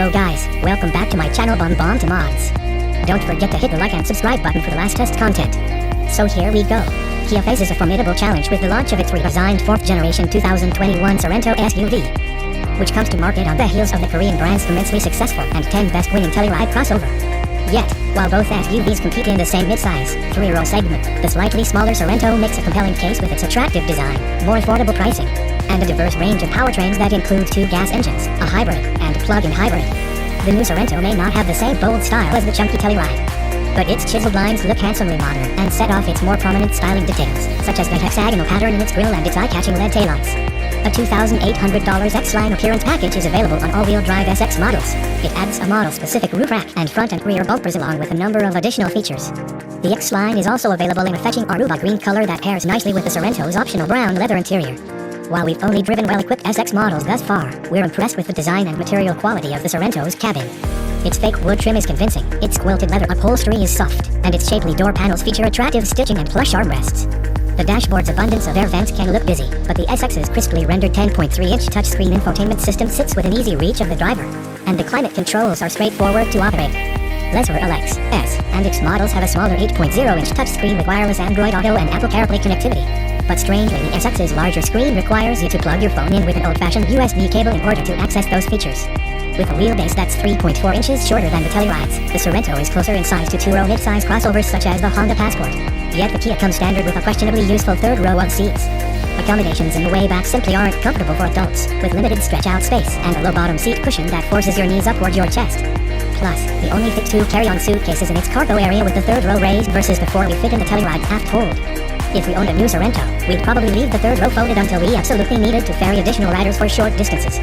Hello guys, welcome back to my channel Bomb to Mods. Don't forget to hit the like and subscribe button for the last test content. So here we go. Kia faces a formidable challenge with the launch of its redesigned 4th generation 2021 Sorento SUV, which comes to market on the heels of the Korean brand's immensely successful and 10 best winning Telluride crossover. Yet, while both SUVs compete in the same midsize, 3-row segment, the slightly smaller Sorento makes a compelling case with its attractive design, more affordable pricing, and a diverse range of powertrains that include 2 gas engines, a hybrid, and plug-in hybrid. The new Sorento may not have the same bold style as the chunky Telluride, but its chiseled lines look handsomely modern and set off its more prominent styling details, such as the hexagonal pattern in its grille and its eye-catching LED taillights. A $2,800 X-Line appearance package is available on all-wheel drive SX models. It adds a model-specific roof rack and front and rear bumpers along with a number of additional features. The X-Line is also available in a fetching Aruba green color that pairs nicely with the Sorento's optional brown leather interior. While we've only driven well-equipped SX models thus far, we're impressed with the design and material quality of the Sorento's cabin. Its fake wood trim is convincing, its quilted leather upholstery is soft, and its shapely door panels feature attractive stitching and plush armrests. The dashboard's abundance of air vents can look busy, but the SX's crisply rendered 10.3-inch touchscreen infotainment system sits within easy reach of the driver, and the climate controls are straightforward to operate. Lesser LX, S, and X models have a smaller 8.0-inch touchscreen with wireless Android Auto and Apple CarPlay connectivity. But strangely, the SX's larger screen requires you to plug your phone in with an old-fashioned USB cable in order to access those features. With a wheelbase that's 3.4 inches shorter than the Telluride's, the Sorento is closer in size to 2-row mid-size crossovers such as the Honda Passport. Yet the Kia comes standard with a questionably useful third row of seats. Accommodations in the way back simply aren't comfortable for adults, with limited stretch-out space and a low bottom seat cushion that forces your knees up towards your chest. Plus, the only fit 2 carry-on suitcases in its cargo area with the third row raised versus the 4 we fit in the Telluride aft hold. If we owned a new Sorento, we'd probably leave the third row folded until we absolutely needed to ferry additional riders for short distances.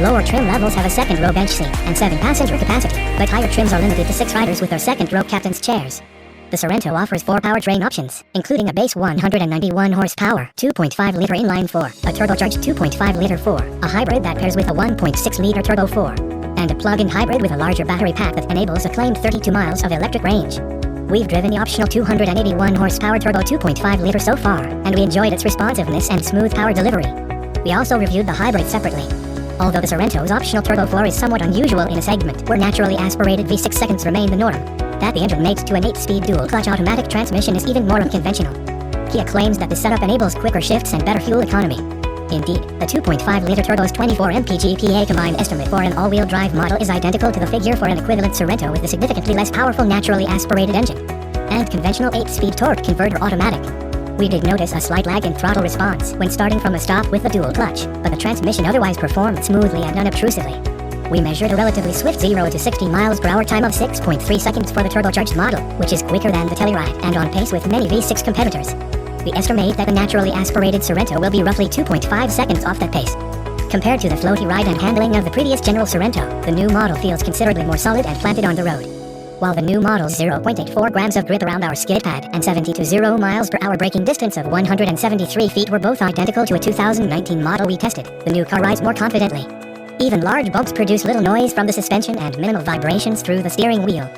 Lower trim levels have a second row bench seat and 7 passenger capacity, but higher trims are limited to 6 riders with their second row captain's chairs. The Sorento offers 4 powertrain options, including a base 191 horsepower, 2.5-liter inline-4, a turbocharged 2.5-liter 4, a hybrid that pairs with a 1.6-liter turbo 4, and a plug-in hybrid with a larger battery pack that enables a claimed 32 miles of electric range. We've driven the optional 281 horsepower turbo 2.5-liter so far, and we enjoyed its responsiveness and smooth power delivery. We also reviewed the hybrid separately. Although the Sorento's optional turbo 4 is somewhat unusual in a segment where naturally aspirated V6 seconds remain the norm, that the engine makes to an 8-speed dual-clutch automatic transmission is even more unconventional. Kia claims that the setup enables quicker shifts and better fuel economy. Indeed, the 2.5-liter turbo's 24 mpg PA combined estimate for an all-wheel drive model is identical to the figure for an equivalent Sorento with a significantly less powerful naturally aspirated engine and conventional 8-speed torque converter automatic. We did notice a slight lag in throttle response when starting from a stop with the dual clutch, but the transmission otherwise performed smoothly and unobtrusively. We measured a relatively swift 0 to 60 miles per hour time of 6.3 seconds for the turbocharged model, which is quicker than the Telluride and on pace with many V6 competitors. We estimate that the naturally aspirated Sorento will be roughly 2.5 seconds off that pace. Compared to the floaty ride and handling of the previous General Sorento, the new model feels considerably more solid and planted on the road. While the new model's 0.84 grams of grip around our skid pad and 70 to 0 miles per hour braking distance of 173 feet were both identical to a 2019 model we tested, the new car rides more confidently. Even large bumps produce little noise from the suspension and minimal vibrations through the steering wheel.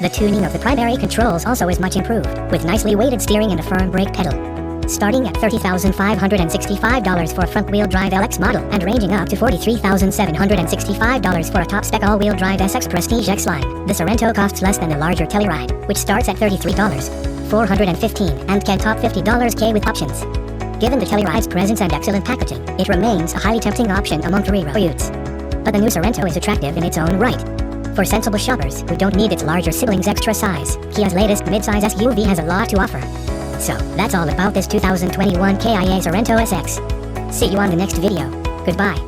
The tuning of the primary controls also is much improved, with nicely weighted steering and a firm brake pedal. Starting at $30,565 for a front-wheel drive LX model and ranging up to $43,765 for a top-spec all-wheel drive SX Prestige X-Line, the Sorento costs less than the larger Telluride, which starts at $33,415 and can top $50K with options. Given the Telluride's presence and excellent packaging, it remains a highly tempting option among 3-row utes. But the new Sorento is attractive in its own right. For sensible shoppers who don't need its larger sibling's extra size, Kia's latest midsize SUV has a lot to offer. So, that's all about this 2021 Kia Sorento SX. See you on the next video. Goodbye.